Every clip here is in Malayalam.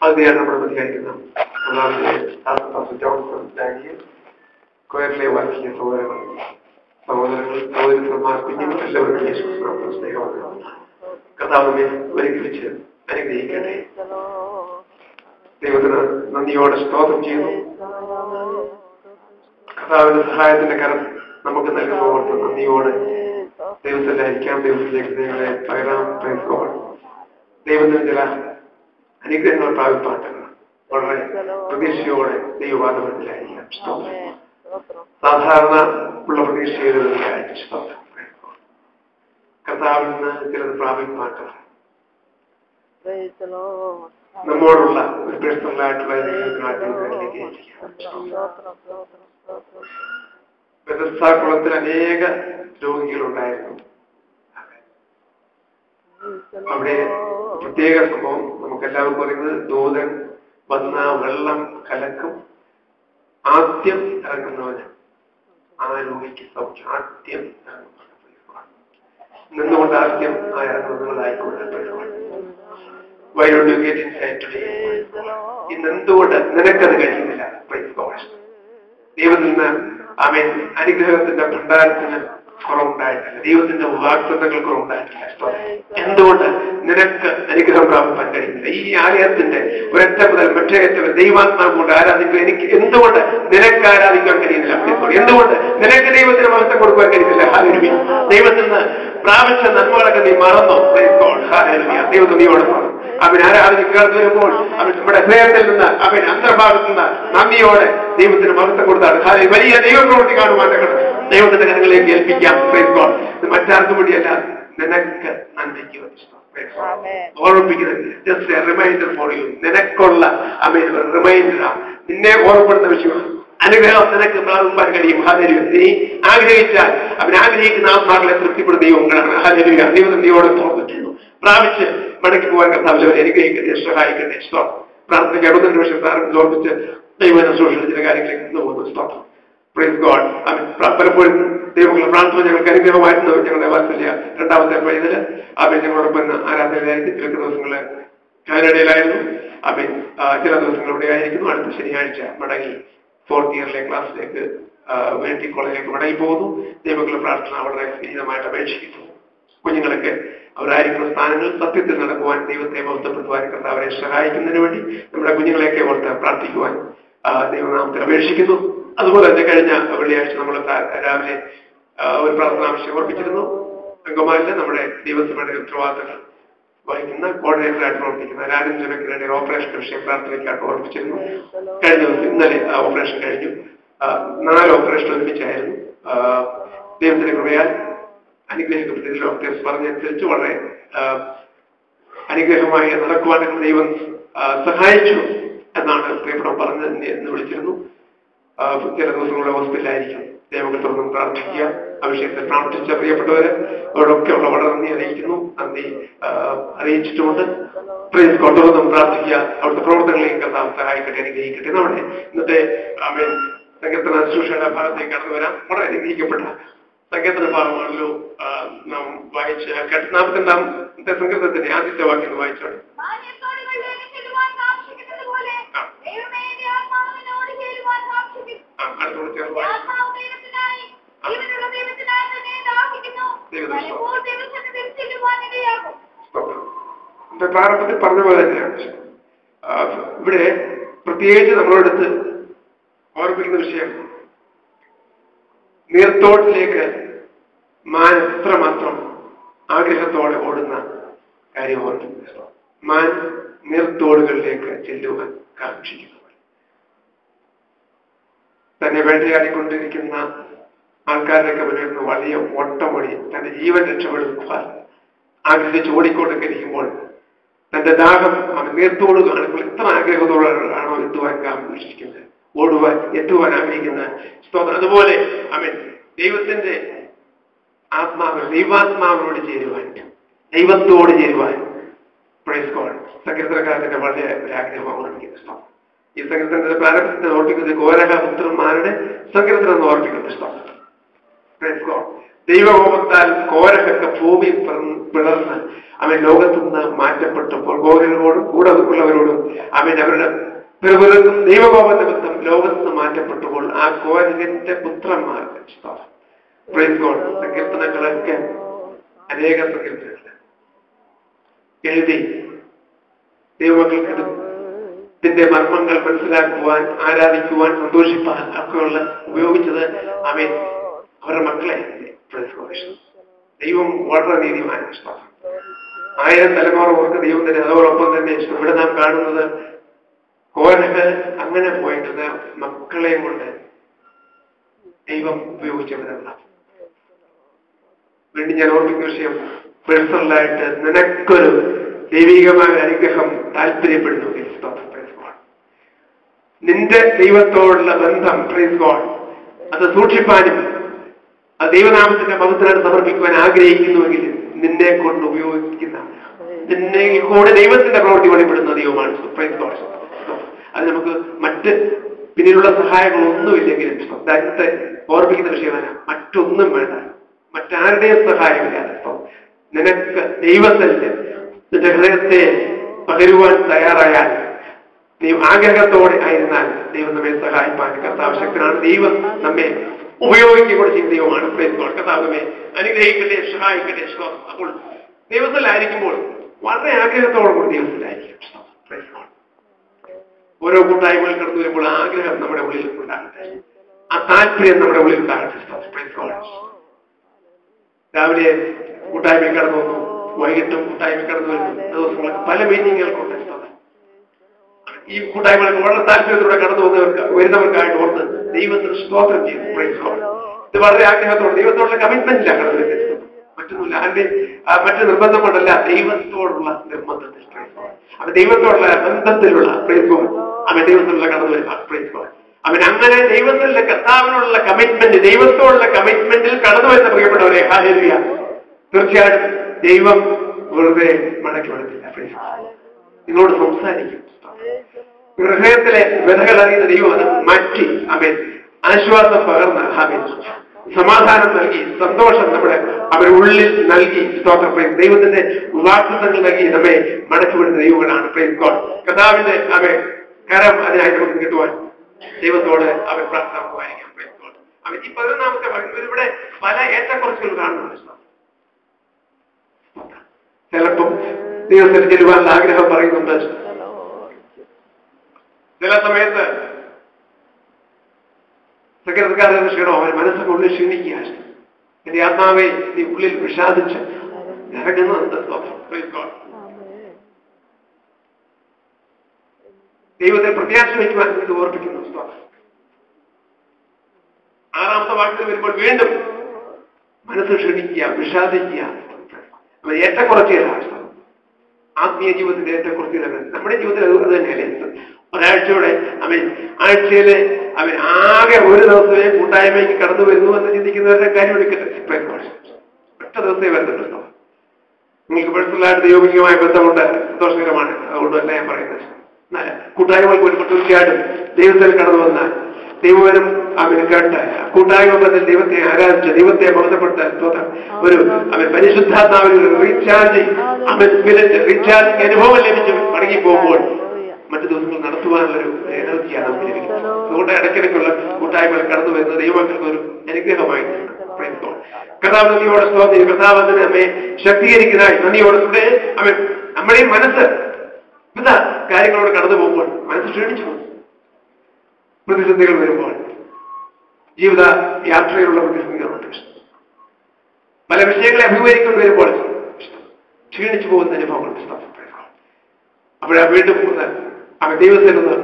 അതിനെയാണ് നമ്മൾ പ്രതികരിക്കുന്നത്. ജോൺസൺ ഡാനിയൽ, കൊയറിലെ വാക്കിയ സഹോദരന്മാർ, കുഞ്ഞുങ്ങൾ എല്ലാവർക്കും യേശുക്രിസ്തുവിന്റെ സ്നേഹമാണ്. കർത്താവിനെ ഒരുക്കിച്ച് അനുഗ്രഹിക്കട്ടെ. ദൈവത്തിന് നന്ദിയോടെ സ്തോത്രം ചെയ്യുന്നു. കർത്താവിന്റെ സഹായത്തിന്റെ കരം നമുക്ക് നൽകുന്നവർക്ക് നന്ദിയോടെ ദൈവത്തിലായിരിക്കാം. ദൈവത്തിലേക്ക് നിങ്ങളെ പകരാം. ദൈവത്തിന് ചില അനുഗ്രഹങ്ങൾ പ്രാപിപ്പാട്ടുകൾ വളരെ പ്രതീക്ഷയോടെ ദൈവവാദത്തിലായിരിക്കാം. സാധാരണ ഉള്ള പ്രതീക്ഷയിലായിരിക്കും. കർത്താവിൽ നിന്ന് ചിലത് പ്രാപിപ്പാട്ടുകൾ നമ്മോടുള്ള ഒരു പേഴ്സണലായിട്ടുള്ള കുളത്തിൽ അനേക രോഗികളുണ്ടായിരുന്നു. അവിടെ പ്രത്യേക സംഭവം നമുക്കെല്ലാവർക്കും പറയുന്നത്, ദൂതൻ വന്ന വെള്ളം കലക്കും, ആദ്യം ഇറങ്ങുന്നവന് ആ രോഗിക്ക് സൗഖ്യം. ആദ്യം നിന്നുകൊണ്ട് ആദ്യം ആ ഇറങ്ങുന്നവരായിക്കൊണ്ട് ഇന്നെന്തുകൊണ്ട് നിനക്കത് കഴിയുന്നില്ല? ദൈവത്തിൽ നിന്ന് ആമേൻ അനുഗ്രഹത്തിന്റെ ഭണ്ഡാരത്തിന് കുറവുണ്ടായിട്ടില്ല. ദൈവത്തിന്റെ വാഗ്ദത്തങ്ങൾ കുറവുണ്ടായിട്ടില്ല. എന്തുകൊണ്ട് നിനക്ക് അനുഗ്രഹം പ്രാപിക്കാൻ കഴിയുന്നില്ല? ഈ ആലയത്തിന്റെ ഒരൊറ്റ മുതൽ മറ്റേ അറ്റം ദൈവാത്മാവ് കൊണ്ട് ആരാധിക്കുക എനിക്ക് എന്തുകൊണ്ട് നിനക്ക് ആരാധിക്കാൻ കഴിയുന്നില്ല? എന്തുകൊണ്ട് നിനക്ക് ദൈവത്തിന് മഹത്വം കൊടുക്കാൻ കഴിയുന്നില്ല? ഹല്ലേലൂയ. ദൈവത്തിൽ നിന്ന് പ്രാപിച്ച നന്മകളൊക്കെ നീ മറന്നോ? ഹല്ലേലൂയ. ദൈവത്തിന് നീയോട് പറഞ്ഞു അവൻ ആരാധിക്കാതെ വരുമ്പോൾ അവൻ നമ്മുടെ ഹൃദയത്തിൽ നിന്ന് അവൻ അന്തർഭാഗത്ത് നിന്ന് നന്ദിയോടെ ദൈവത്തിന് മഹത്വം കൊടുത്താണ്. വലിയ ദൈവപ്രവൃത്തി കാണുവാൻ ദൈവത്തിന്റെ കരങ്ങളിലേക്ക് ഏൽപ്പിക്കാം. ഇത് മറ്റാർക്കും വേണ്ടിയല്ല, നിനക്ക് നന്ദിക്ക് ഓർമ്മിപ്പിക്കുന്നത്. Just a reminder for you. നിനക്കുള്ള അവൻ റിമൈൻഡറാണ്, നിന്നെ ഓർമ്മപ്പെടുന്ന വിഷയമാണ്. അനുഗ്രഹം നിനക്ക് പ്രാപിക്കാൻ കഴിയും. ഹല്ലേലൂയ. നീ ആഗ്രഹിച്ചാൽ അവൻ ആഗ്രഹിക്കുന്ന ആത്മാക്കളെ തൃപ്തിപ്പെടുന്ന ദൈവങ്ങളാണ്. ഹല്ലേലൂയ. ദൈവം നീയോട് തോന്നിക്കുന്നു. പ്രാപിച്ച് മടക്കി പോകാൻ കർത്താവിനെ അനുഗ്രഹിക്കട്ടെ, സഹായിക്കട്ടെ. പ്രാർത്ഥനയ്ക്ക് 60 നിമിഷം പ്രാർത്ഥന ഓർപ്പിച്ച് ദൈവനെ സൂക്ഷിച്ച ചില കാര്യങ്ങളിലേക്ക് പോകുന്നു. സ്തോത്രം. Praise God. പലപ്പോഴും ദൈവങ്ങളുടെ പ്രാർത്ഥന ഞങ്ങൾക്ക് അനുഗ്രഹമായിരുന്നു. ഞങ്ങളുടെ വാത്സല്യ രണ്ടാമത്തെ പൈതല് അവൻ ഞങ്ങളോടൊപ്പം ആരാധനയിലായിരുന്നു. ചില ദിവസങ്ങള് കാനഡയിലായിരുന്നു. അവൻ ചില ദിവസങ്ങൾ ഇവിടെ ആയിരിക്കുന്നു. അടുത്ത ശനിയാഴ്ച മടങ്ങി 4th ഇയറിലെ ക്ലാസ്സിലേക്ക് വേണ്ടി കോളേജിലേക്ക് മടങ്ങി പോകുന്നു. ദൈവങ്ങളുടെ പ്രാർത്ഥന വളരെ വിനീതമായിട്ട് അപേക്ഷിക്കുന്നു. കുഞ്ഞുങ്ങളൊക്കെ അവരായിരിക്കുന്ന സ്ഥാനങ്ങളിൽ സത്യത്തിൽ നടക്കുവാൻ, ദൈവത്തെ മഹത്വപ്പെടുത്തുവാൻ കർത്താവരെ സഹായിക്കുന്നതിന് വേണ്ടി നമ്മുടെ കുഞ്ഞുങ്ങളെയൊക്കെ ഓർത്ത് പ്രാർത്ഥിക്കുവാൻ ദൈവനാമത്തിൽ അപേക്ഷിക്കുന്നു. അതുപോലെ തന്നെ കഴിഞ്ഞ വെള്ളിയാഴ്ച നമ്മൾ രാവിലെ ഒരു പ്രാർത്ഥനാവശ്യം ഓർപ്പിച്ചിരുന്നു. അങ്കമാലിലെ നമ്മുടെ ദൈവസഭയുടെ ഉത്തരവാദിത്തങ്ങൾ വഹിക്കുന്ന കോർഡിനേറ്ററായിട്ട് പ്രവർത്തിക്കുന്ന രാജേന്ദ്രന്റെ ഓപ്പറേഷൻ വിഷയം പ്രാർത്ഥനയ്ക്കായിട്ട് ഓർപ്പിച്ചിരുന്നു. കഴിഞ്ഞ ദിവസം ഇന്നലെ ആ ഓപ്പറേഷൻ കഴിഞ്ഞു. 4 ഓപ്പറേഷൻ ഒരുമിച്ചായിരുന്നു. ദൈവത്തിന്റെ കൃപയാൽ അനുഗ്രഹിക്കപ്പെട്ട ഡോക്ടേഴ്സ് പറഞ്ഞനുസരിച്ച് വളരെ അനുഗ്രഹമായി നടക്കുവാനൊക്കെ ദൈവം സഹായിച്ചു എന്നാണ് പ്രിയപ്പെട്ടവർ പറഞ്ഞത്. എന്ന് വിളിച്ചിരുന്നു. ചില ദിവസങ്ങളുടെ ഹോസ്പിറ്റലായിരിക്കും. ദൈവങ്ങൾ തുറന്നും പ്രാർത്ഥിക്കുക. ആ വിഷയത്തിൽ പ്രാർത്ഥിച്ച പ്രിയപ്പെട്ടവര് അവരോടൊക്കെ ഉള്ള വളരെ നന്ദി അറിയിക്കുന്നു. നന്ദി അറിയിച്ചിട്ടുമുണ്ട്. Praise God. തുറന്നും പ്രാർത്ഥിക്കുക. അവിടുത്തെ പ്രവർത്തനങ്ങളെയും കർത്താവ് സഹായിക്കട്ടെ, അനുഗ്രഹിക്കട്ടെ. നമ്മുടെ ഇന്നത്തെ സങ്കീർത്തന ശുശ്രൂഷയുടെ ഭാഗത്തേക്ക് കടന്നു വരാം. വളരെ അനുഗ്രഹിക്കപ്പെട്ട സങ്കീർത്തന ഭാഗമാണല്ലോ നാം വായിച്ച് 42ാമത്തെ സങ്കീർത്തനത്തിന്റെ ആദ്യത്തെ വാക്യം വായിച്ചോളൂ. പ്രാരംഭത്തിൽ പറഞ്ഞ പോലെ തന്നെയാണ് ഇവിടെ പ്രത്യേകിച്ച് നമ്മളോടടുത്ത് ഓർമ്മിക്കുന്ന വിഷയം, നീർത്തോട്ടിലേക്ക് മാൻ എത്രമാത്രം ആഗ്രഹത്തോടെ ഓടുന്ന കാര്യം ഓർമ്മിക്കുന്നത്. മാൻ നീർത്തോടുകളിലേക്ക് ചെല്ലുവാൻ കാക്ഷിക്കുന്നു. തന്നെ വേട്ടയാടിക്കൊണ്ടിരിക്കുന്ന ആൾക്കാരുടെയൊക്കെ മുന്നിൽ വലിയ ഓട്ടമൊഴി തന്റെ ജീവൻ രക്ഷപ്പെടുത്തുവാൻ ആഗ്രഹിച്ച് ഓടിക്കൊണ്ടൊക്കെ ഇരിക്കുമ്പോൾ തന്റെ ദാഹം അവൻ നീർത്തോട് കാണുമ്പോൾ എത്ര ആഗ്രഹത്തോടാണോ എത്തുവാൻ കാക്ഷിക്കുന്നത്, എത്തുവാൻ ആഗ്രഹിക്കുന്ന സ്തോത്രം. അതുപോലെ അവൻ ദൈവത്തിന്റെ ദൈവാത്മാവിനോട് ചേരുവാൻ, ദൈവത്തോട് ചേരുവാൻ പ്രൈസ് ഗോഡ് സങ്കീർത്തനക്കാരന്റെ വളരെ ഒരാഗ്രഹമാണ് ഓർമ്മിക്കുന്നത്. ഈ സങ്കീർത്തനത്തിന്റെ പ്രാരംഭത്തിൽ ഓർപ്പിക്കുന്നത് കോരഹ പുത്രന്മാരുടെ സങ്കീർത്തനം എന്ന് ഓർപ്പിക്കുന്ന പുസ്തകം. Praise God. ദൈവകോപത്താൽ കോരഹൊക്കെ ഭൂമി പിളർന്ന് അവൻ ലോകത്തു നിന്ന് മാറ്റപ്പെട്ടപ്പോൾ കോരനോടും കൂടെ ഉള്ളവരോടും അവരുടെ പിറകുലത്തും ദൈവകോപ നിമിത്തം ലോകത്ത് നിന്ന് മാറ്റപ്പെട്ടപ്പോൾ ആ കോരകന്റെ പുത്രന്മാർക്ക് സങ്കീർത്തനങ്ങളൊക്കെ അനേക സങ്കീർത്തനങ്ങൾ എഴുതി ദൈവമക്കൾക്ക് ഇതിന്റെ മർമ്മങ്ങൾ മനസ്സിലാക്കുവാൻ, ആരാധിക്കുവാൻ, സന്തോഷിപ്പാൻ ഒക്കെയുള്ള ഉപയോഗിച്ചത് അവരുടെ മക്കളെ. ദൈവം വളരെ നീതിമാനാണ്. 1000 തലമുറ ഓർക്ക് ദൈവം തന്നെ. അതോടൊപ്പം തന്നെ ഇവിടെ നാം കാണുന്നത് കോരഹ് അങ്ങനെ പോയത് മക്കളെയും കൊണ്ട് ദൈവം ഉപയോഗിച്ച വിധങ്ങളാണ്. വീണ്ടും ഞാൻ ഓർമ്മിക്കുന്ന വിഷയം, പേഴ്സണലായിട്ട് നിനക്കൊരു ദൈവികമായ അനുഗ്രഹം താല്പര്യപ്പെടുന്നു. നിന്റെ ദൈവത്തോടുള്ള ബന്ധം അത് സൂക്ഷിപ്പാനും അത് ദൈവനാമത്തിന്റെ മഹത്വത്തിന് സമർപ്പിക്കുവാൻ ആഗ്രഹിക്കുന്നുവെങ്കിൽ നിന്നെ കൊണ്ട് ഉപയോഗിക്കുന്ന, നിന്നെ കൂടെ ദൈവത്തിന്റെ പ്രവൃത്തി വെളിപ്പെടുന്ന ദൈവമാണ്. അത് നമുക്ക് മറ്റ് പിന്നിലുള്ള സഹായങ്ങളൊന്നുമില്ലെങ്കിലും ദൈവത്തെ ഓർമ്മിക്കുന്ന വിഷയമാണ്. മറ്റൊന്നും വേണ്ട, മറ്റാരുടെയും സഹായമില്ലാതെ നിനക്ക് ദൈവത്തിന്റെ നിന്റെ ഹൃദയത്തെ പകരുവാൻ തയ്യാറായാൽ, ദൈവം ആഗ്രഹത്തോടെ ആയിരുന്നാൽ ദൈവം നമ്മെ സഹായിപ്പാൻ കർത്താവ് ശക്തനാണ്. ദൈവം നമ്മെ ഉപയോഗിക്കുകയും ചെയ്യുന്ന ദൈവമാണ്. കർത്താവ് നമ്മെ അനുഗ്രഹിക്കട്ടെ, സഹായിക്കട്ടെ. അപ്പോൾ ദൈവത്തിലായിരിക്കുമ്പോൾ വളരെ ആഗ്രഹത്തോടുകൂടി ദൈവത്തിലായിരിക്കും. ഓരോ കൂട്ടായ്മകൾ കടന്നു വരുമ്പോൾ ആഗ്രഹം നമ്മുടെ ഉള്ളിൽ ഉണ്ടാകട്ടെ, ആ താല്പര്യം നമ്മുടെ ഉള്ളിൽ ഉണ്ടാകട്ടെ. രാവിലെ കൂട്ടായ്മ കടന്നു വന്നു, വൈകിട്ടും കൂട്ടായ്മ കടന്നു വരുന്നു. ദിവസങ്ങൾക്ക് പല മീറ്റിങ്ങുകൾക്കുണ്ട്. ഈ കൂട്ടായ്മകൾക്ക് വളരെ താല്പര്യത്തോടെ കടന്നു വരുന്നവർക്കായിട്ട് ഓർത്ത് ദൈവത്തിന് സ്തോത്രം ചെയ്തു. ഇത് വളരെ ആഗ്രഹത്തോടെ ദൈവത്തോടുള്ള കമ്മിറ്റ്മെന്റില്ല കടന്നു വരുന്നത്, മറ്റൊന്നുമില്ല. അതിന്റെ മറ്റു നിർബന്ധം കൊണ്ടല്ല, ദൈവത്തോടുള്ള നിർബന്ധത്തിൽ ദൈവത്തോടുള്ള ബന്ധത്തിലുള്ള പ്രയത്നവും ദൈവത്തിലുള്ള കടന്നു വരുന്ന അങ്ങനെ ദൈവത്തിലുള്ള കർത്താവിനുള്ള കമ്മിറ്റ്മെന്റ്, ദൈവത്തോടുള്ള കമ്മിറ്റ്മെന്റിൽ കടന്നു വരുന്ന പ്രിയപ്പെട്ടവരെ, ഹല്ലേലൂയ. തീർച്ചയായിട്ടും ദൈവം വെറുതെ മടക്കി വിടത്തില്ല. നിങ്ങളോട് സംസാരിക്കും. ഹൃദയത്തിലെ വ്യഥകൾ അറിയുന്ന ദൈവം അത് മാറ്റി ആശ്വാസം പകർന്ന് സമാധാനം നൽകി, സന്തോഷം നമ്മുടെ ഉള്ളിൽ നൽകി, ദൈവത്തിന്റെ വാഗ്ദത്തങ്ങൾ നൽകി നമ്മെ മടക്കി വിടുന്ന ദൈവങ്ങളാണ്. കർത്താവിന്റെ കരം അതിനായിട്ട് നമുക്ക് കിട്ടുവാൻ ദൈവത്തോട് പ്രാർത്ഥനമായിരിക്കാം. ഈ 11ാമത്തെ ഇവിടെ പല ഏറ്റക്കുറച്ചുകൾ കാണുന്നുണ്ട്. ചിലപ്പം ദൈവത്തിൽ ചെല്ലുവാനുള്ള ആഗ്രഹം പറയുന്നുണ്ട്. ചില സമയത്ത് സങ്കീർത്തനക്കാരൻ ക്ഷീണം അവൻ മനസ്സിന്റെ ഉള്ളിൽ ക്ഷീണിക്കുക. എന്റെ ആത്മാവെ നീ ഉള്ളിൽ വിഷാദിച്ച് ഇറങ്ങുന്നുണ്ട്. ദൈവത്തെ പ്രത്യാശ വയ്ക്കുവാൻ ഇത് ഓർപ്പിക്കുന്നു. 6ാമത്തെ വാക്യത്തിൽ വരുമ്പോൾ വീണ്ടും മനസ്സ് ക്ഷീണിക്കുക, വിഷാദിക്കുക. ഏറ്റക്കുറച്ചിലാണ് ആത്മീയ ജീവിതത്തിന്റെ ഏറ്റക്കുറച്ചിലാണ്. നമ്മുടെ ജീവിതത്തിൽ അത് തന്നെയല്ലേ. ഒരാഴ്ചയോടെ ആഴ്ചയിലെ ആകെ ഒരു ദിവസമേ കൂട്ടായ്മയ്ക്ക് കടന്നു വരുന്നു എന്ന് ചിന്തിക്കുന്നവരുടെ കാര്യം എടുക്കട്ടെ. ഒറ്റ ദിവസമേ വരുന്നുണ്ടോ? നിങ്ങൾക്ക് പേഴ്സണലായിട്ട് ദൈവികമായ ബന്ധമുണ്ട്, സന്തോഷകരമാണ്. അതുകൊണ്ടല്ല ഞാൻ പറയുന്നത്. എന്നാൽ കൂട്ടായ്മകൾക്ക് വരുമ്പോൾ തീർച്ചയായിട്ടും ദൈവത്തിൽ കടന്നു വന്നാൽ ദൈവവരം കേട്ട് കൂട്ടായ്മ ബന്ധത്തിൽ ദൈവത്തെ ആരാധിച്ച് ദൈവത്തെ ബന്ധപ്പെട്ട് ഒരു പരിശുദ്ധാത്മാവിൽ റീചാർജിങ് അനുഭവം ലഭിച്ച് മടങ്ങി പോകുമ്പോൾ മറ്റു ദിവസങ്ങൾ നടത്തുവാനുള്ളൊരു എനർജിയാണ് നമുക്ക് ലഭിക്കുന്നത്. അതുകൊണ്ട് ഇടയ്ക്കിടയ്ക്കുള്ള കൂട്ടായ്മകൾ കടന്നു വരുന്നത് ദൈവങ്ങൾക്ക് ഒരു അനുഗ്രഹമായിട്ടുണ്ട്. കർത്താവ് നന്ദിയോടെ സ്തോത്രം. കർത്താവ് നമ്മെ ശക്തീകരിക്കുന്നതായി നന്ദിയോടെ നമ്മുടെ മനസ്സ് വിവിധ കാര്യങ്ങളോട് കടന്നു പോകുമ്പോൾ മനസ്സ് ക്ഷീണിച്ചു പോകും. പ്രതിസന്ധികൾ വരുമ്പോൾ, ജീവിത യാത്രയിലുള്ള പ്രതിസന്ധികളുണ്ട്. പല വിഷയങ്ങളെ അഭിമുഖീകരിക്കൊണ്ട് വരുമ്പോൾ ക്ഷീണിച്ചു പോകുന്ന അനുഭവങ്ങളുണ്ട്. അപ്പോഴാ വീണ്ടും ദൈവത്തിൽ നിന്ന്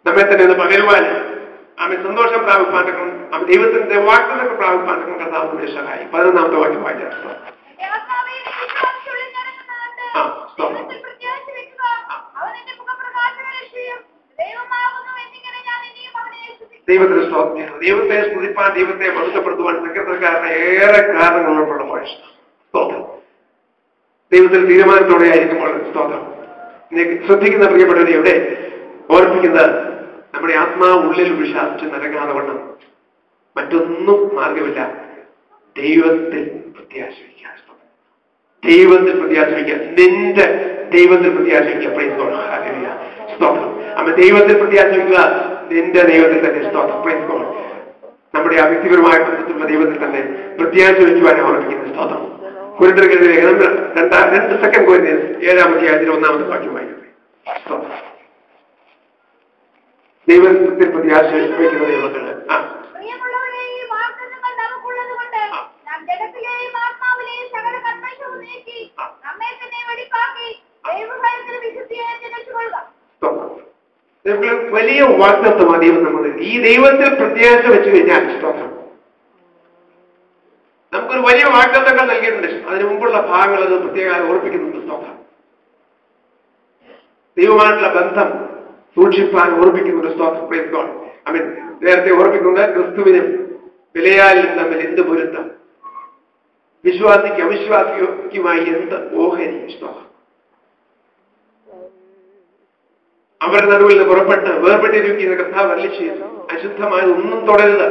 നമ്മെ തന്നെ ഒന്ന് പകരുവാൻ സന്തോഷം പ്രാപിപ്പാൻ ദൈവത്തിന്റെ വാഗ്ദത്തങ്ങൾ പ്രാപിപ്പാൻ കർത്താവ് നമ്മെ സഹായിക്കും. 11ാമത്തെ വാക്യം വായിച്ചാൽ ദൈവത്തിന് സ്തോത്രം. ദൈവത്തെ സ്തുതിപ്പാൻ, ദൈവത്തെ മഹത്വപ്പെടുത്തുവാൻ സങ്കീർത്തനക്കാരന് ഏറെ കാരണങ്ങളുള്ള സ്തോത്രം. ദൈവത്തിൽ തീരുമാനത്തോടെ ആയിരിക്കുമ്പോൾ സ്തോത്രം. ശ്രദ്ധിക്കുന്ന പ്രിയപ്പെട്ടവരെ ഇവിടെ ഓർപ്പിക്കുന്നത് നമ്മുടെ ആത്മാവ് ഉള്ളിൽ വിഷാദിച്ച് നിറങ്ങാതെ വണ്ണം മറ്റൊന്നും മാർഗമില്ല. ദൈവത്തിൽ പ്രത്യാശ വയ്ക്കുക. ദൈവത്തിൽ പ്രത്യാശ വയ്ക്കുക. നിന്റെ ദൈവത്തിൽ പ്രത്യാശ വയ്ക്കുക. Price God. ഹല്ലേലൂയ. സ്തോത്രം. അമ്മ ദൈവത്തിൽ പ്രത്യാശ വയ്ക്കുക. നിന്റെ ദൈവത്തിൽ തന്നെ. സ്തോത്രം. Praise God. നമ്മുടെ ആ വ്യക്തിപരമായ ബന്ധത്തിലുള്ള ദൈവത്തിൽ തന്നെ പ്രത്യാശ വയ്ക്കുവാൻ ഓർമ്മിക്കുന്ന സ്തോത്രം. കൊരിന്ത്യർക്കെതിരെ 2 സെക്കൻഡ് കൊരിന്ത്യൻസ് 7-ാം അധ്യായത്തിൽ 1-ാമത്തെ വാക്യം വായിക്കുന്നത്. ദൈവത്തിൽ പ്രത്യാശ വയ്ക്കുന്ന ദൈവങ്ങള് വലിയ വാഗ്ദത്തമാണ് ദൈവം നമ്മൾ. ഈ ദൈവത്തിൽ പ്രത്യാശ വെച്ച് കഴിഞ്ഞാൽ സ്തോത്രം നമുക്കൊരു വലിയ വാഗ്ദത്തങ്ങൾ നൽകിയിട്ടുണ്ട്. അതിനു മുമ്പുള്ള ഭാഗങ്ങൾ അത് പ്രത്യേകം ഓർപ്പിക്കുന്നുണ്ട്. സ്തോത്രം ദൈവമായിട്ടുള്ള ബന്ധം സൂക്ഷിപ്പാൻ ഓർപ്പിക്കുന്നുണ്ട്. സ്തോത്രം. Praise God. ഐ മീൻ നേരത്തെ ഓർപ്പിക്കുന്നുണ്ട് ക്രിസ്തുവിനും വിലയാലിനും തമ്മിൽ എന്ത് പൊരുത്തം, വിശ്വാസിക്ക് അവിശ്വാസിക്കുമായി എന്ത് ഓഹരി. സ്തോത്രം. അവരുടെ നടുവിൽ നിന്ന് പുറപ്പെട്ട് വേർപെട്ടിരിക്കുന്ന കർത്താവ് അരുളിച്ചെയ്യുന്നു, അശുദ്ധമായത് ഒന്നും തുടരുത്.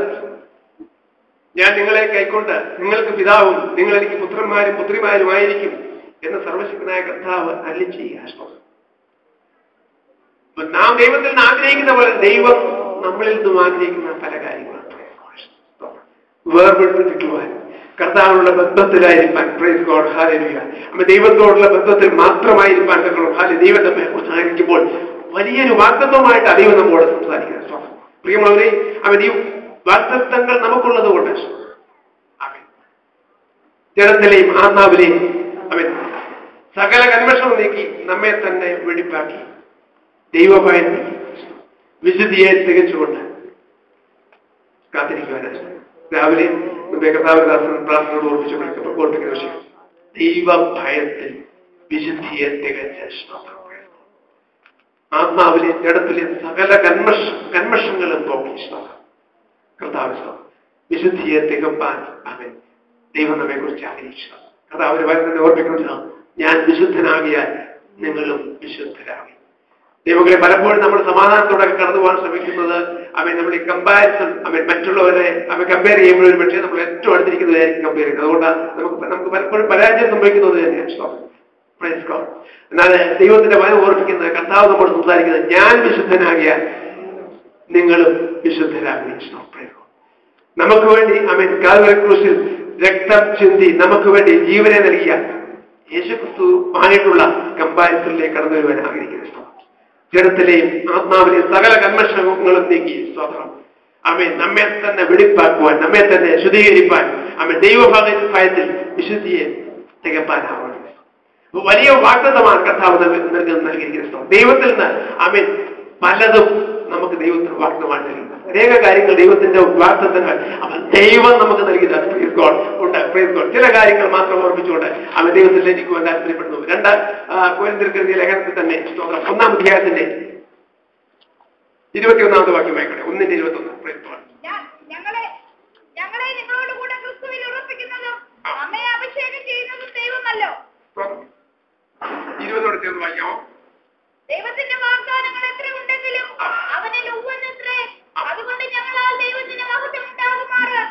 ഞാൻ നിങ്ങളെ കൈക്കൊണ്ട് നിങ്ങൾക്ക് പിതാവും നിങ്ങൾ എനിക്ക് പുത്രന്മാരും പുത്രിമാരുമായിരിക്കും എന്ന് സർവശക്തനായ കർത്താവ് അരുളിച്ചെയ്യുക. നാം ദൈവത്തിൽ നിന്ന് ആഗ്രഹിക്കുന്ന പോലെ ദൈവം നമ്മളിൽ നിന്നും ആഗ്രഹിക്കുന്ന പല കാര്യങ്ങളും വേർപെട്ടിരിക്കുവാൻ, കർത്താവിനുള്ള ബന്ധത്തിലായിരിക്കാൻ. Praise God. ഹല്ലേലൂയ. അമ്മ ദൈവത്തോടുള്ള ബന്ധത്തിൽ മാത്രമായിരിക്കാൻ ദൈവം നമ്മെ കുറിച്ച് ആയിരിക്കുമ്പോൾ വലിയൊരു വാഗ്ദത്വമായിട്ട് ദൈവം നമ്മോട് സംസാരിക്കുന്നത്. പ്രിയമുള്ളവരെ, അവൻ ഈ വാഗ്ദത്തങ്ങൾ നമുക്കുള്ളത് കൊണ്ട് ജഡത്തിലെയും ആത്മാവിലെയും അവൻ സകല കന്മഷവും നീക്കി നമ്മെ തന്നെ വെടിപ്പാക്കി ദൈവഭയത്തിൽ വിശുദ്ധിയെ തികച്ചുകൊണ്ട് കാത്തിരിക്കുവാനാണ്. രാവിലെ പ്രാർത്ഥനയോട് ഓർപ്പിക്കുന്ന വിഷയം ദൈവഭയത്തിൽ വിശുദ്ധിയെ തികച്ച ആത്മാവിലെ ജഡത്തിലെ സകല കന്മഷങ്ങളും പോക്കി കർത്താവ് വിശുദ്ധിയെ തികപ്പാൻ അവൻ ദൈവം നമ്മെ കുറിച്ച് ആഗ്രഹിച്ചു. കർത്താവിന് വരുന്നത് ഓർപ്പിക്കുന്നത് ഞാൻ വിശുദ്ധനാകിയാൽ നിങ്ങളും വിശുദ്ധരാകും. ദൈവങ്ങളെ പലപ്പോഴും നമ്മൾ സമാധാനത്തോടെ കടന്നു പോകാൻ ശ്രമിക്കുന്നത് നമ്മൾ ഈ കമ്പാരിസൺ മറ്റുള്ളവരെ കമ്പയർ ചെയ്യുമ്പോൾ ഒരു പക്ഷേ നമ്മൾ ഏറ്റവും അടുത്തിരിക്കുന്നതായിരിക്കും കമ്പയർ ചെയ്യുന്നത്. അതുകൊണ്ട് നമുക്ക് പലപ്പോഴും പരാജയം സംഭവിക്കുന്നത് തന്നെയാണ്. എന്നാൽ ദൈവത്തിന്റെ വചനം ഓർപ്പിക്കുന്നത് കർത്താവ് നമ്മോട് സംസാരിക്കുന്നത് ഞാൻ വിശുദ്ധനാകിയാൽ നിങ്ങളും വിശുദ്ധരാകും. നമുക്ക് വേണ്ടി കാൽവരി ക്രൂശിൽ രക്തം ചിന്തി നമുക്ക് വേണ്ടി ജീവനെ നൽകിയ യേശുക്രിസ്തു ആയിട്ടുള്ള കമ്പാരിസണിലേക്ക് കടന്നു വരുവാൻ ആഗ്രഹിക്കുന്നു. ജഡത്തിലെയും ആത്മാവിലെയും സകല കന്മഷങ്ങളും നീക്കി സ്തോത്രം നമ്മെ തന്നെ വെടിപ്പാക്കുവാൻ, നമ്മെ തന്നെ ശുദ്ധീകരിപ്പാൻ ദൈവഭയത്തിൽ വിശുദ്ധിയെ തികപ്പാനാവുന്നത് വലിയ വാഗ്ദത്തമാണ് കർത്താവ് നൽകിയിരിക്കുന്നത്. ദൈവത്തിൽ നിന്ന് പലതും നമുക്ക് ദൈവത്തിന് വാഗ്ദത്തമാണ് നൽകുന്നത്. അനേക കാര്യങ്ങൾ ദൈവത്തിന്റെ വാഗ്ദത്തങ്ങൾ ദൈവം നമുക്ക് നൽകിയത് ഉണ്ട്. ചില കാര്യങ്ങൾ മാത്രം ഓർപ്പിച്ചുകൊണ്ട് ദൈവത്തിൽ ലഭിക്കുവാൻ താല്പര്യപ്പെടുന്നു. 2 കൊരിന്ത്യർക്കെതിരെ ലേഖനത്തിൽ തന്നെ 1-ാം അധ്യായത്തിന്റെ 21-ാമത്തെ വാക്യം വായിക്കട്ടെ. 1:21. ചേർന്ന് വായിക്കാമോ? ദൈവത്തിന്റെ വാഗ്ദാനങ്ങൾ എത്ര ഉണ്ടെങ്കിലും അവനിൽ ഉവ്വെന്നത്രേ. അതുകൊണ്ട് ഞങ്ങളാൽ ദൈവത്തിന്റെ മഹത്വം ഉണ്ടാകുമാറ്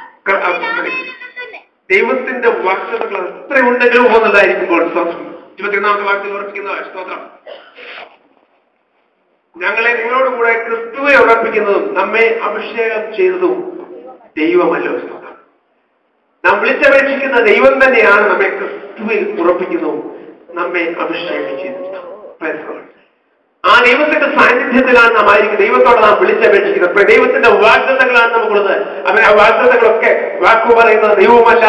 ദൈവത്തിന്റെ വാഗ്ദാനങ്ങൾ എത്ര ഉണ്ടെങ്കിലും ഉവ്വെന്നതായിരിക്കുമ്പോൾ 21-ാമത്തെ വാക്യത്തിൽ ഉറപ്പിക്കുന്ന സ്തോത്രം ഞങ്ങളെ നിങ്ങളോടുകൂടെ ക്രിസ്തുവെ ഉറപ്പിക്കുന്നതും നമ്മെ അഭിഷേകം ചെയ്തതും ദൈവമല്ലോ. സ്തോത്രം നാം വിളിച്ചപേക്ഷിക്കുന്ന ദൈവം തന്നെയാണ് നമ്മെ ക്രിസ്തുവിൽ ഉറപ്പിക്കുന്നതും നമ്മെ അഭിഷേകം ചെയ്തത്. ആ ദൈവത്തിന്റെ സാന്നിധ്യത്തിലാണ് നാം ആയിരിക്കും. ദൈവത്തോടെ നാം വിളിച്ചപേക്ഷിക്കുന്നത്. ദൈവത്തിന്റെ വാഗ്ദത്തങ്ങളാണ് നമുക്കുള്ളത്. ആ വാഗ്ദത്തങ്ങളൊക്കെ വാക്കു പറയുന്നത് ദൈവമല്ല.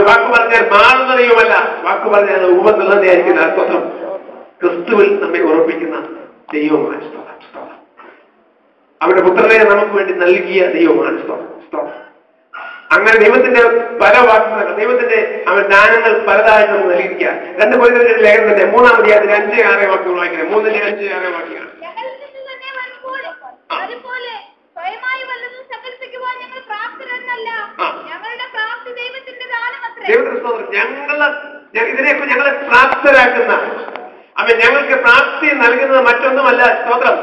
വാക്കു പറഞ്ഞാൽ മാറുന്ന ദൈവമല്ല. വാക്കു പറഞ്ഞാൽ ഉപന്നുള്ളതേ ആയിരിക്കുന്ന അർത്ഥം ക്രിസ്തുവിൽ നമ്മെ ഉറപ്പിക്കുന്ന ദൈവമാണ്. അവരുടെ പുത്രനെ നമുക്ക് വേണ്ടി നൽകിയ ദൈവമാണ്. അങ്ങനെ ദൈവത്തിന്റെ പല വാഗ്ദത്തങ്ങൾ, ദൈവത്തിന്റെ ദാനങ്ങൾ പലതായിട്ട് നമുക്ക് നൽകിയിരിക്കുക. 2 കൊരിന്ത്യരുടെ ലേഖനത്തിന്റെ 3-ാം അധ്യായത്തിന് 5-6 വാക്യങ്ങൾ വായിക്കുന്നത്. 3-5-6 വാക്യങ്ങൾ. ഇതിനെയൊക്കെ ഞങ്ങളെ പ്രാപ്തരാക്കുന്ന ഞങ്ങൾക്ക് പ്രാപ്തി നൽകുന്നത് മറ്റൊന്നുമല്ല. സ്തോത്രം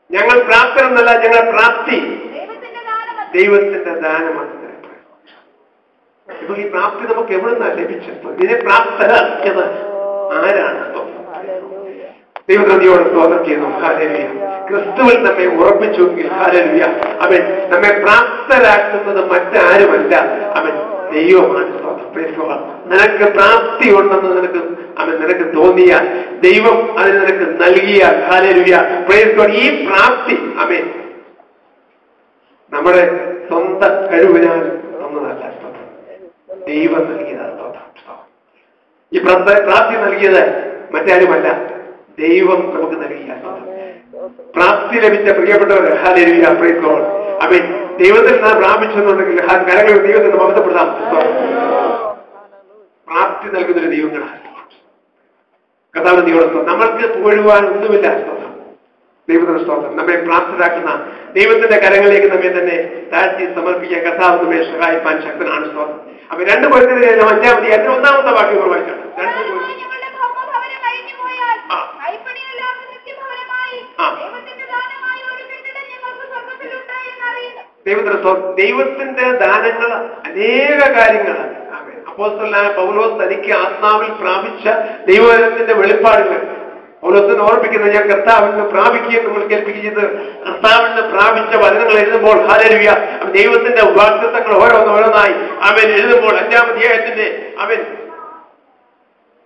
ഞങ്ങൾ പ്രാപ്തരെന്നല്ല, ഞങ്ങളുടെ പ്രാപ്തി ദൈവത്തിന്റെ ദാനമാണ്. ഇപ്പൊ ഈ പ്രാപ്തി നമുക്ക് എവിടുന്നാ ലഭിച്ചത്? ഇതിനെ പ്രാപ്തരാക്കിയത് ആരാണ്? ദൈവനദിയോട് സ്തോത്രം ചെയ്യുന്നു. ഹല്ലേലൂയ. ക്രിസ്തുവിൽ നമ്മെ ഉറപ്പിച്ചുവെങ്കിൽ ഹല്ലേലൂയ, അവൻ നമ്മെ പ്രാപ്തരാക്കുന്നത് മറ്റാരുമല്ല, അവൻ ദൈവമാണ്. സ്തോത്രം. നിനക്ക് പ്രാപ്തി ഉണ്ടെന്ന് നിനക്ക് തോന്നിയാൽ, ദൈവം അതിന് നിനക്ക് നൽകിയാൽ ഹല്ലേലൂയ, പ്രൈസ് ഗോഡ്, ഈ പ്രാപ്തി അവൻ നമ്മുടെ സ്വന്തം കഴിവിനാൽ ഒന്നതല്ല, ദൈവം നൽകിയതാണ്. ഈ പ്രാപ്തി നൽകിയത് മറ്റാരുമല്ല, ദൈവം നമുക്ക് നൽകിയ പ്രാപ്തി ലഭിച്ച പ്രിയപ്പെട്ടവർ ഹല്ലേലൂയ, പ്രൈസ് ഗോഡ്, അവൻ ദൈവത്തിൽ നിന്ന് പ്രാപിച്ചെന്നുണ്ടെങ്കിൽ കരങ്ങൾ ദൈവത്തിന് മഹത്വപ്പെടുത്താം. പ്രാപ്തി നൽകുന്നൊരു ദൈവങ്ങളാണ് കർത്താവിന്റെ ദൈവം. നമ്മൾക്ക് പുകഴുവാൻ ഒന്നുമില്ല. ദൈവത്തിന്റെ സ്തോത്രം. നമ്മെ പ്രാപ്തരാക്കുന്ന ദൈവത്തിന്റെ കരങ്ങളിലേക്ക് നമ്മെ തന്നെ താഴ്ത്തി സമർപ്പിക്കാൻ കർത്താവ് നമ്മെ സഹായിപ്പാൻ ശക്തനാണ്. സ്തോത്രം. അപ്പൊ 2 കൊരിന്ത്യർ 5-ാം അധ്യായത്തിൽ 1-ാമത്തെ വാക്യം വായിച്ചാണ്. ദൈവത്തിന്റെ ദാനങ്ങൾ അനേക കാര്യങ്ങളാണ്. അപ്പോസ്തലനായ പൗലോസ് തനിക്ക് ആത്മാവിൽ പ്രാപിച്ച ദൈവത്തിന്റെ വെളിപ്പാടുകൾ പൗലോസിനെ ഓർപ്പിക്കുന്നത്, ഞാൻ കർത്താവിൽ നിന്ന് പ്രാപിക്കുകയും നമ്മൾ കേൾപ്പിക്കുന്നത്, കർത്താവിൽ നിന്ന് പ്രാപിച്ച വചനങ്ങൾ എഴുതുമ്പോൾ ഹല്ലേലൂയ, ദൈവത്തിന്റെ വാഗ്ദത്തങ്ങൾ ഓരോന്നായി അവൻ എഴുതുമ്പോൾ 5-ാം അധ്യായത്തിന്റെ അവൻ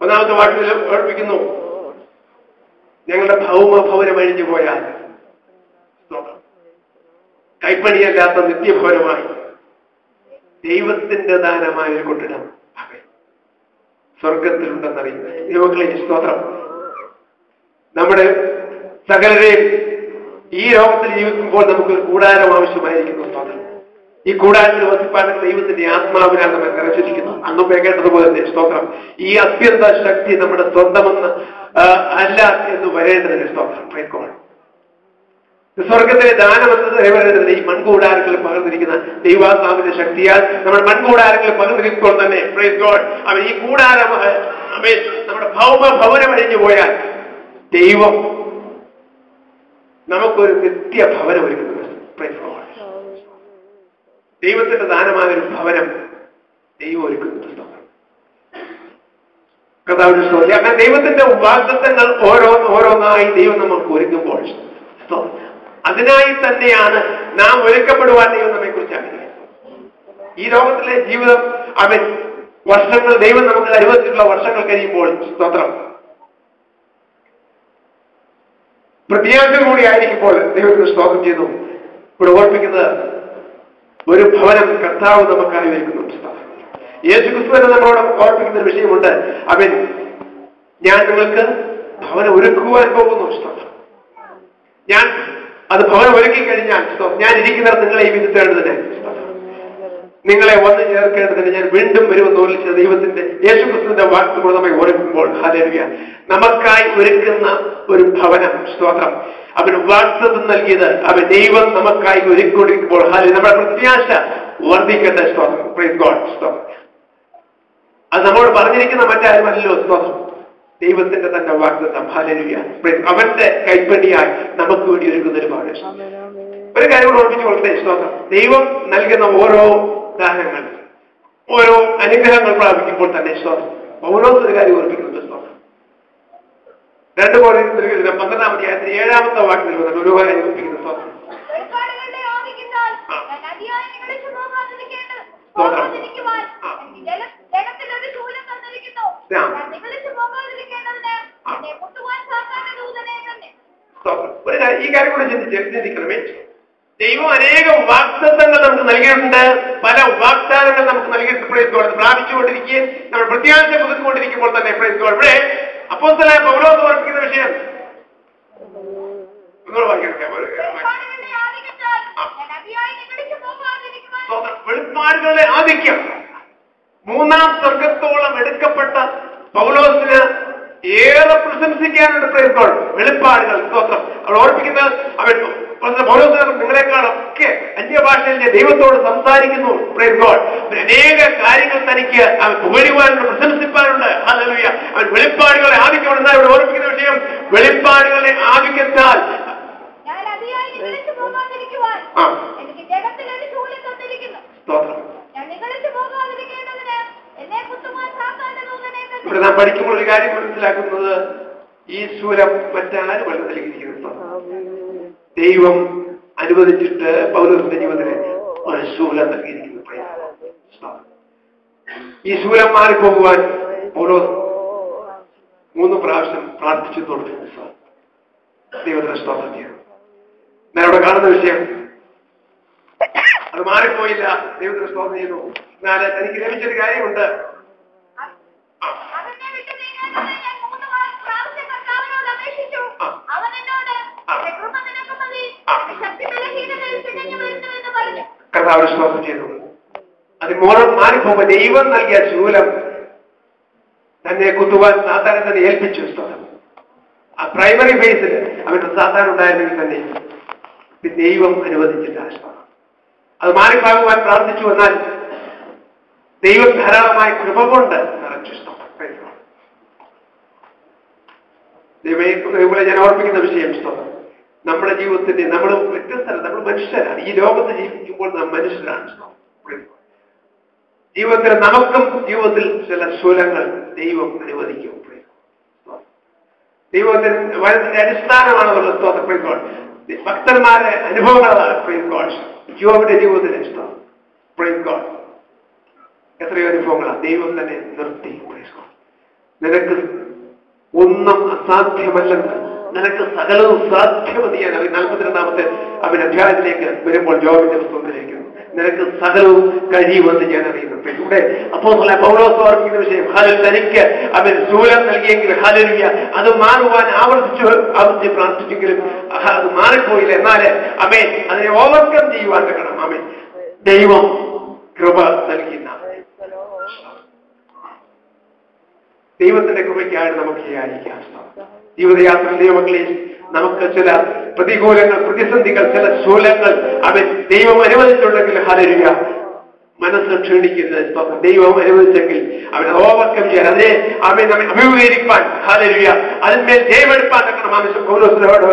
1-ാമത്തെ വാക്യത്തിൽ ഓർപ്പിക്കുന്നു, ഞങ്ങളുടെ ഭൗമഭവനം അഴിഞ്ഞു പോയാൽ കൈപ്പണിയല്ലാത്ത നിത്യഭവനമായി ദൈവത്തിന്റെ ദാനമായ ഒരു കൊണ്ടിടം അവൻ സ്വർഗത്തിലുണ്ടെന്നറിയുന്നത്. ദൈവങ്ങളെ സ്തോത്രം. നമ്മുടെ സകലരെയും ഈ ലോകത്തിൽ ജീവിക്കുമ്പോൾ നമുക്കൊരു കൂടാരം ആവശ്യമായിരിക്കുന്നു. സ്തോത്രം. ഈ കൂടാരത്തിൽ വസിപ്പാൻ ദൈവത്തിന്റെ ആത്മാവിനാൽ നമ്മൾ നിറച്ചിരിക്കുന്നു. അന്നും കേട്ടതുപോലെ തന്നെ സ്തോത്രം, ഈ അത്യന്ത ശക്തി നമ്മുടെ സ്വന്തമെന്ന് അല്ല എന്ന് വരേണ്ടതിന് സ്തോത്രം. സ്വർഗത്തിലെ ദാനമെന്നത് ഈ മൺകൂടാരങ്ങളിൽ പകർന്നിരിക്കുന്ന ദൈവാത്മാവിന്റെ ശക്തിയാൽ നമ്മുടെ മൺകൂടാരങ്ങളിൽ പകർന്നിരിക്കുമ്പോൾ തന്നെ പ്രൈസ് ഗോഡ്, അവൻ ഈ കൂടാരം അവൻ നമ്മുടെ ഭൗമഭവനം അഴിഞ്ഞു പോയാൽ ദൈവം നമുക്കൊരു നിത്യഭവനം ഒരുക്കുന്നു. Praise God. ദൈവത്തിന്റെ ദാനമായ ഒരു ഭവനം ദൈവം ഒരുക്കുന്നു. കർത്താവിന്റെ സ്തോത്രം. അങ്ങനെ ദൈവത്തിന്റെ വാഗ്ദത്തങ്ങൾ ഓരോന്നായി ദൈവം നമുക്ക് ഒരുക്കുമ്പോൾ അതിനായി തന്നെയാണ് നാം ഒരുക്കപ്പെടുവാൻ ദൈവം നമ്മെ കുറിച്ച് ആഗ്രഹിക്കുന്നത്. ഈ ലോകത്തിലെ ജീവിതം അവൻ വർഷങ്ങൾ ദൈവം നമുക്ക് അനുവദിച്ചിട്ടുള്ള വർഷങ്ങൾ കഴിയുമ്പോൾ സ്തോത്രം പ്രത്യാശ കൂടി ആയിരിക്കുമ്പോൾ ദൈവത്തിന് സ്തോത്രം ചെയ്തു. ഇവിടെ ഓർപ്പിക്കുന്നത് ഒരു ഭവനം കർത്താവ് നമുക്കായി ഒരുക്കുന്നുണ്ട്. യേശു ക്രിസ്തുവിനെ നമ്മളോട് ഓർപ്പിക്കുന്ന ഒരു വിഷയമുണ്ട്, അവൻ ഞാൻ നിങ്ങൾക്ക് ഭവനം ഒരുക്കുവാൻ പോകുന്നു. ഞാൻ അത് ഭവനം ഒരുക്കി കഴിഞ്ഞാൽ ഞാൻ ഇരിക്കുന്നിടത്ത് നിങ്ങളെ വിധിത്തേണ്ടതിന്, നിങ്ങളെ വന്ന് ചേർക്കേണ്ടതിന് ഞാൻ വീണ്ടും വരുമെന്ന് ഓർമ്മിച്ച ദൈവത്തിന്റെ യേശു ക്രിസ്തുവിന്റെ വാക്കുകൾ നമ്മെ ഓർക്കുമ്പോൾ ഹല്ലേലൂയ, നമുക്കായി ഒരുക്കുന്ന ഒരു ഭവനം സ്തോത്രം അവന് വാഗ്ദത്തം നൽകിയത് അവൻ ദൈവം നമുക്കായി ഒരുക്കിക്കൊണ്ടിരിക്കുമ്പോൾ ഹല്ലേലൂയ, നമ്മുടെ പ്രത്യാശ വർദ്ധിക്കട്ടെ. സ്തോത്രം. Praise God. സ്തോത്രം. അത് നമ്മോട് പറഞ്ഞിരിക്കുന്ന മറ്റാരുമല്ലോ സ്തോത്രം, ദൈവത്തിന്റെ തന്നെ വാഗ്ദത്തം. ഹല്ലേലൂയ. അവന്റെ കൈപ്പണിയായി നമുക്ക് വേണ്ടി ഒരുക്കുന്ന ഒരു കാര്യം ഓർമ്മിച്ചു കൊള്ളട്ടെ. സ്തോത്രം. ദൈവം നൽകുന്ന ഓരോ ദാനങ്ങൾ, ഓരോ അനുഗ്രഹങ്ങൾ പ്രാപിക്കുമ്പോൾ തന്നെ സ്തോത്രം പൗലോസ് ഒരു കാര്യം ഓർമ്മിക്കുന്നുണ്ട്. സ്തോത്രം. 2 കൊരിന്ത്യർ 12-ാം അധ്യായത്തിൽ 7-ാമത്തെ വാക്യത്തിൽ ഒരു കാര്യം ഓർമ്മിക്കുന്നു. സ്തോത്രം. ഈ കാര്യം കൂടെ ചിന്തിക്കണമേ. ദൈവം അനേക വാഗ്ദത്തങ്ങൾ നമുക്ക് നൽകിയിട്ടുണ്ട്. പല വാഗ്ദാനങ്ങൾ നമുക്ക് നൽകിയിട്ട് പ്രൈസ് ഗോഡ് പ്രാപിച്ചുകൊണ്ടിരിക്കുകയും നമ്മൾ പ്രത്യാശ പുതുക്കൊണ്ടിരിക്കുമ്പോൾ തന്നെ പ്രൈസ് ഗോഡ് ഇവിടെ അപ്പോസ്തലനായ പൗലോസ് ഓർപ്പിക്കുന്ന വിഷയം വെളിപ്പാടുകളുടെ ആധിക്യം. 3-ാം സ്വർഗത്തോളം എടുക്കപ്പെട്ട പൗലോസിന് ഏറെ പ്രശംസിക്കാനുണ്ട്. Praise God. വെളിപ്പാടുകൾ സ്തോത്രം അവൾ ഓർപ്പിക്കുന്നത് അവൻ പൗലോസ് നിങ്ങളെക്കാളൊക്കെ അന്യഭാഷയിൽ ദൈവത്തോട് സംസാരിക്കുന്നു. Praise God. അനേക കാര്യങ്ങൾ തനിക്ക് അവൻ പുകഴുവാനുണ്ട്, പ്രശംസിപ്പാനുണ്ട്. ഹല്ലേലൂയ. അവൻ വെളിപ്പാടുകളെ ആധിക്യമുണ്ട്. ഇവിടെ ഓർപ്പിക്കുന്ന വിഷയം വെളിപ്പാടുകളെ ആധിക്യത്താൽ സ്തോത്രം നാം പഠിക്കുമ്പോൾ ഒരു കാര്യം മനസ്സിലാക്കുന്നത്, ഈ ശൂലം മറ്റാരും വല്ല നൽകിയിരിക്കുന്നു. ദൈവം അനുവദിച്ചിട്ട് പൗലോസിന്റെ ജീവിതത്തിന് ഒരു ശൂലം നൽകിയിരിക്കുന്നു. ഈ ശൂലം മാറിപ്പോകുവാൻ പൗലോസ് 3 പ്രാവശ്യം പ്രാർത്ഥിച്ചു തുടങ്ങി. ദൈവത്തിന് സ്തോത്രം ചെയ്തു. ഞാൻ അവിടെ കാണുന്ന വിഷയം അത് മാറിപ്പോയില്ല. ദൈവത്തിന് സ്തോത്രം ചെയ്തു. എന്നാൽ എനിക്ക് ലഭിച്ചൊരു കാര്യമുണ്ട്. കർത്താവ് സ്തോത്രം ചെയ്തു. അത് മാറിപ്പോകുമ്പോൾ ദൈവം നൽകിയ ശൂലം തന്നെ കുത്തുവാൻ സാത്താനെ തന്നെ ഏൽപ്പിച്ചു. ആ പ്രൈമറി ഫേസിൽ അവരുടെ സാത്താൻ ഉണ്ടായിരുന്നെങ്കിൽ തന്നെ ദൈവം അനുവദിച്ചില്ല. അത് മാറിപ്പോകുവാൻ പ്രാർത്ഥിച്ചു. എന്നാൽ ദൈവം ധാരാളമായ കൃപ കൊണ്ട് നിറച്ചു. ദൈവങ്ങളെ ഞാൻ ഓർപ്പിക്കുന്ന വിഷയം, നമ്മുടെ ജീവിതത്തിന്റെ നമ്മൾ വ്യത്യസ്തരല്ല. നമ്മൾ മനുഷ്യരാണ്. ഈ ലോകത്ത് ജീവിക്കുമ്പോൾ നാം മനുഷ്യരാണ്. ജീവിതത്തിൽ നമുക്കും ജീവിതത്തിൽ ചില ശൂലങ്ങൾ ദൈവം അനുവദിക്കും. ദൈവത്തിന്റെ അടിസ്ഥാനമാണെന്നുള്ള സ്തോത്രം. ഭക്തന്മാരെ അനുഭവങ്ങളാണ്. യോബിന്റെ ജീവിതത്തിലെ എത്രയോ അനുഭവങ്ങളാണ്. ദൈവം തന്നെ നിർത്തി. നിനക്ക് ഒന്നും അസാധ്യമല്ലെന്ന്, നിനക്ക് സകലവും സാധ്യമതിയാണ്. 42-ാമത്തെ അധ്യായത്തിലേക്ക് വരുമ്പോൾ യോബിന്റെ പുസ്തകത്തിലേക്ക് നിനക്ക് സകലവും കഴിയുമെന്ന് ഞാൻ അറിയുന്നു. ഇവിടെ അപ്പോസ്തലനായ പൗലോസ് ഓർമ്മിക്കുന്ന വിഷയം, തനിക്ക് അവൻ ശൂലം നൽകിയെങ്കിൽ ഹല്ലേലൂയ, അത് മാറുവാൻ ആവർത്തിച്ച് പ്രാർത്ഥിച്ചെങ്കിലും അത് മാറിപ്പോയില്ല. എന്നാല് അമേൻ അതിനെ ഓവർകം ചെയ്യുവാൻ വെക്കണം. അമേൻ ദൈവം കൃപ നൽകുന്ന ദൈവത്തിന്റെ കൃപയ്ക്കായിട്ട് നമുക്ക് ചെയ്യാതിരിക്കാം. ജീവിതയാത്ര ദൈവങ്ങളെ നമുക്ക് ചില പ്രതികൂലങ്ങൾ, പ്രതിസന്ധികൾ, ചില ശൂലങ്ങൾ അവൻ ദൈവം അനുവദിച്ചിട്ടുണ്ടെങ്കിൽ ഹല്ലേലൂയ മനസ്സ് ക്ഷീണിക്കുന്നത് ദൈവം അനുവദിച്ചെങ്കിൽ അവൻ ഓവർകം ചെയ്യാൻ, അതിനെ അവൻ നമ്മെ അഭിമുഖീകരിക്കാൻ ഹല്ലേലൂയ അതിന്മേൽ ജയമെടുപ്പാൻ പൗലോസിനോട്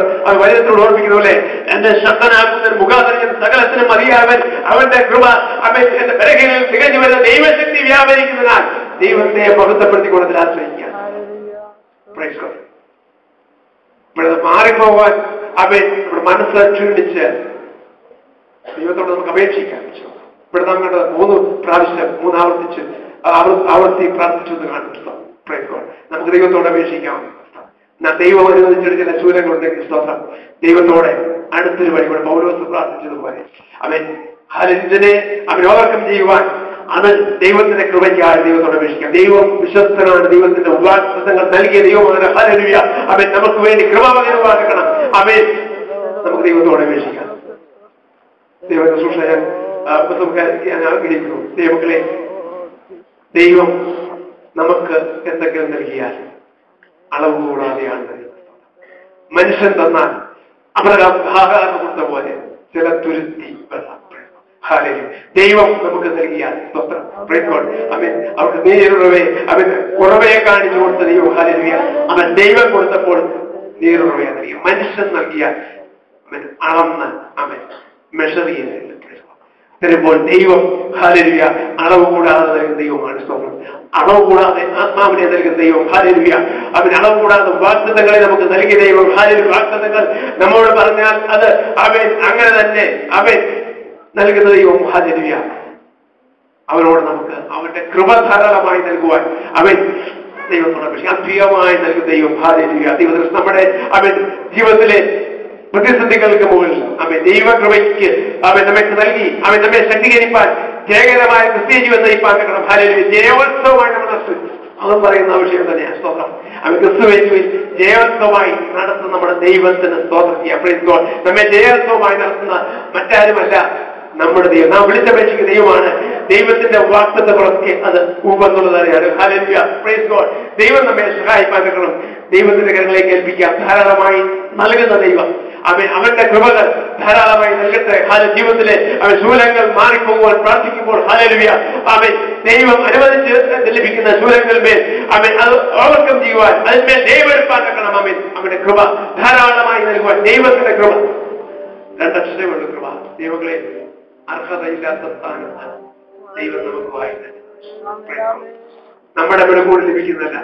വചനത്തോട് ഓർമ്മിക്കുന്ന പോലെ എന്നെ ശക്തനാക്കുന്ന മുഖാന്തരം സകലത്തിനും അറിയാവൻ അവന്റെ കൃപ അവൻ എന്റെ ബലഹീനതയിൽ തികഞ്ഞു വരുന്ന ദൈവശക്തി വ്യാപരിക്കുന്നതിനാൽ ദൈവത്തെ മഹത്വപ്പെടുത്തിക്കൊണ്ടതിൽ ആശ്രയിക്കാം. ഇവിടെ മാറിപ്പോകാൻ അവൻ നമ്മുടെ മനസ്സ് ക്ഷീണിച്ച് ദൈവത്തോട് നമുക്ക് അപേക്ഷിക്കാം. ഇവിടെ നാം കണ്ടത് 3 പ്രാവശ്യം ആവർത്തി പ്രാർത്ഥിച്ചു എന്ന് കാണുന്നു. നമുക്ക് ദൈവത്തോട് അപേക്ഷിക്കാം. ദൈവം അനുവദിച്ചിട്ട് ചില ശൂലങ്ങളുണ്ടെങ്കിൽ സ്തോത്രം ദൈവത്തോടെ അടുത്തൊരു വഴി കൂടെ പൗലോസ് പ്രാർത്ഥിച്ചതുപോലെ ഇതിനെ അവൻ ഓവർകം ചെയ്യുവാൻ അവൻ ദൈവത്തിന്റെ കൃപയ്ക്കായി ദൈവത്തോട് അപേക്ഷിക്കാം. ദൈവം വിശ്വസ്തനാണ്. ദൈവത്തിന്റെ ഉപാസങ്ങൾ നൽകിയ ദൈവമാണ്. ഹല്ലേലൂയ അവൻ നമുക്ക് വേണ്ടി കൃപ പകരുവാക്കണം. അവൻ നമുക്ക് ദൈവത്തോട് അപേക്ഷിക്കാം. ദൈവത്തെ സൂക്ഷിക്കാൻ ഞാൻ ആഗ്രഹിക്കുന്നു. ദൈവങ്ങളെ ദൈവം നമുക്ക് എന്തെങ്കിലും നൽകിയാൽ അളവ് കൂടാതെയാണ് നൽകുന്നത്. മനുഷ്യൻ തന്നാൽ അബ്രഹാം ആഹാരം കൊടുത്ത പോലെ ചില തുരുത്തി വെള്ളം ദൈവം നമുക്ക് നൽകിയാൽ അവൻ അവർക്ക് നീരുറവെ അവൻ ഉറവയെ കാണിച്ചു കൊടുത്ത ദൈവം ഹല്ലേലൂയ അവൻ ദൈവം കൊടുത്തപ്പോൾ നീരുറവയെ നൽകി. മനുഷ്യൻ നൽകിയാൽ അവൻ അളന്ന് അവൻ മെഷർ ചെയ്യുന്നില്ല. തരുമ്പോൾ ദൈവം ഹല്ലേലൂയ അളവ് കൂടാതെ നൽകുന്ന ദൈവമാണ്. സ്തോത്രം. അളവ് കൂടാതെ ആത്മാവിനെ നൽകുന്ന ദൈവം ഹല്ലേലൂയ അവൻ അളവ് കൂടാതെ വാഗ്ദത്തങ്ങളെ നമുക്ക് നൽകിയ ദൈവം ഹല്ലേലൂയ. വാഗ്ദത്തങ്ങൾ നമ്മോട് പറഞ്ഞാൽ അത് അവൻ അങ്ങനെ തന്നെ അവൻ നൽകുന്ന ദൈവം ഹല്ലേലൂയ. അവനോട് നമുക്ക് അവന്റെ കൃപ ധാരാളമായി നൽകുവാൻ അവൻ ദൈവത്തോട് അപേക്ഷിക്കാം. അധികമായി നൽകുന്ന ദൈവം ഹല്ലേലൂയ. ദൈവത്തിൽ നമ്മുടെ അവൻ ജീവിതത്തിലെ പ്രതിസന്ധികൾക്ക് മുകളിൽ അവൻ ദൈവകൃപയ്ക്ക് അവൻ നമുക്ക് നൽകി അവൻ നമ്മെ ശക്തീകരിപ്പാൻ ജയകരമായ ക്രിസ്തീയ ജീവിതം നയിപ്പാൻ വെക്കണം. ഹല്ലേലൂയ. ജയോത്സവമായി നമ്മൾ നടത്തും. അതും പറയുന്ന വിഷയം തന്നെയാണ്. സ്തോത്രം. അവൻ ക്രിസ്തുവേശുവിൽ ജയോത്സവമായി നടത്തുന്ന നമ്മുടെ ദൈവത്തിന് സ്തോത്രം ചെയ്യാം. നമ്മെ ജയോത്സവമായി നടത്തുന്ന മറ്റാരുമല്ല നമ്മുടെ ദൈവം. നാം വിളിച്ചപേക്ഷിക്കുന്ന ദൈവമാണ്. ദൈവത്തിന്റെ വാഗ്ദത്തങ്ങളൊക്കെ അത് ഊപ്പെന്നുള്ളതാണ്. ഹല്ലേലൂയ. Praise God. ദൈവം നമ്മെ സഹായിക്കാൻ വെക്കണം. ദൈവത്തിന്റെ കരങ്ങളിലേക്ക് ഏൽപ്പിക്കാം. ധാരാളമായി നൽകുന്ന ദൈവം അവന്റെ കൃപകൾ ധാരാളമായി നൽകട്ടെ. ജീവിതത്തിലെ അവൻ ശൂലങ്ങൾ മാറിപ്പോകുവാൻ പ്രാർത്ഥിക്കുമ്പോൾ ഹല്ലേലൂയ അവൻ ദൈവം അനുവദിച്ച് ലഭിക്കുന്ന ശൂലങ്ങളിന്മേൽ അവൻ അത് ഓവർകം ചെയ്യുവാൻ അതിന്മേൽ ദൈവമെടുപ്പാൻ വെക്കണം. അവന്റെ കൃപ ധാരാളമായി നൽകുവാൻ ദൈവത്തിന്റെ കൃപ 2 അക്ഷരമുള്ള കൃപ. ദൈവങ്ങളെ അർഹതയില്ലാത്ത സ്ഥാനത്ത് ദൈവം നമുക്ക് വായി നമ്മുടെ കൂടെ ലഭിക്കുന്നതല്ല.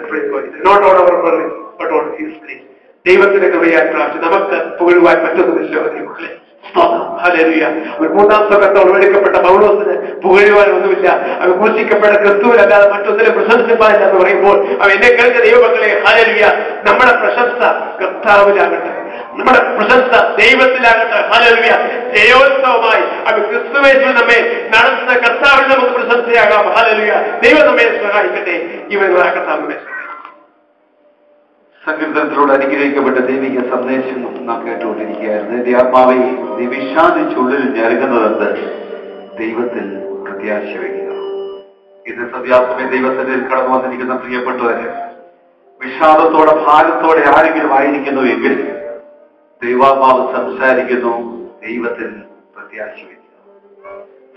Not on our merit but on his grace. ദൈവത്തിന്റെ കൃപയാൽ പ്രാപിച്ചു നമുക്ക് പുകഴുവാൻ പറ്റുന്നതില്ല മക്കളെ. ഹല്ലേലൂയ. ഒരു മൂന്നാം സ്വർഗ്ഗത്തോട് എടുക്കപ്പെട്ട പൗലോസിന് പുകഴുവാൻ ഒന്നുമില്ല. അവൻ ക്രൂശിക്കപ്പെട്ട ക്രിസ്തുവിനല്ലാതെ മറ്റൊന്നിനെ പ്രശംസിപ്പാനില്ല എന്ന് പറയുമ്പോൾ അവൻ എന്നെ കേൾക്കുന്ന ദൈവമക്കളെ, ഹല്ലേലൂയ, നമ്മുടെ പ്രശംസ കർത്താവിലാകട്ടെ, നമ്മുടെ പ്രശംസ ദൈവത്തിലാകട്ടെ. ഹല്ലേലൂയ. ജയോത്സവമായി അവൻ ക്രിസ്തുവേശുവിൽ നമ്മെ നടത്തുന്ന കർത്താവിൽ നമുക്ക് പ്രശംസയാകാം. ഹല്ലേലൂയ. ദൈവം നമ്മെ സഹായിക്കട്ടെ. ഇവൻ കർത്താവ് നമ്മെ സഹായിക്കട്ടെ. സങ്കീർത്തനത്തിലൂടെ അനുഗ്രഹിക്കപ്പെട്ട ദൈവിക സന്ദേശം നാം കേട്ടുകൊണ്ടിരിക്കുകയായിരുന്നു. എന്റെ ആത്മാവെ നീ വിഷാദിച്ചുള്ളിൽ ഞെരുങ്ങുന്നതെന്ന് ദൈവത്തിൽ പ്രത്യാശ വയ്ക്കുക. ഇത് സന്ധ്യാസമയം ദൈവത്തിന്റെ കടന്നു വന്നിരിക്കുന്ന പ്രിയപ്പെട്ടവര് വിഷാദത്തോടെ ഭാരത്തോടെ ആരെങ്കിലും ആയിരിക്കുന്നു എങ്കിൽ ദൈവാത്മാവ് സംസാരിക്കുന്നു, ദൈവത്തിൽ പ്രത്യാശ വയ്ക്കുക.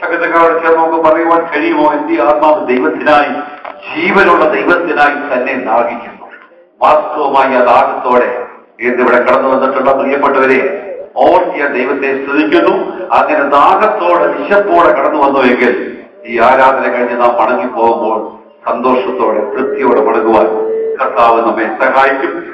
സംഗീതക്കാരോട് ചേർന്ന് നമുക്ക് പറയുവാൻ കഴിയുമോ? എന്റെ ആത്മാവ് ദൈവത്തിനായി, ജീവനുള്ള ദൈവത്തിനായി തന്നെ ദാഹിക്കുന്നു. വാസ്തവമായി ആ ദാഹത്തോടെ എന്നിവിടെ കടന്നു വന്നിട്ടുള്ള പ്രിയപ്പെട്ടവരെ ഓർത്തിയ ദൈവത്തെ സ്തുതിക്കുന്നു. അങ്ങനെ ദാഹത്തോടെ വിശപ്പോടെ കടന്നു വന്നുവെങ്കിൽ ഈ ആരാധന കഴിഞ്ഞ് നാം മടങ്ങി പോകുമ്പോൾ സന്തോഷത്തോടെ തൃപ്തിയോടെ മടങ്ങുവാൻ കർത്താവ് നമ്മെ സഹായിക്കും.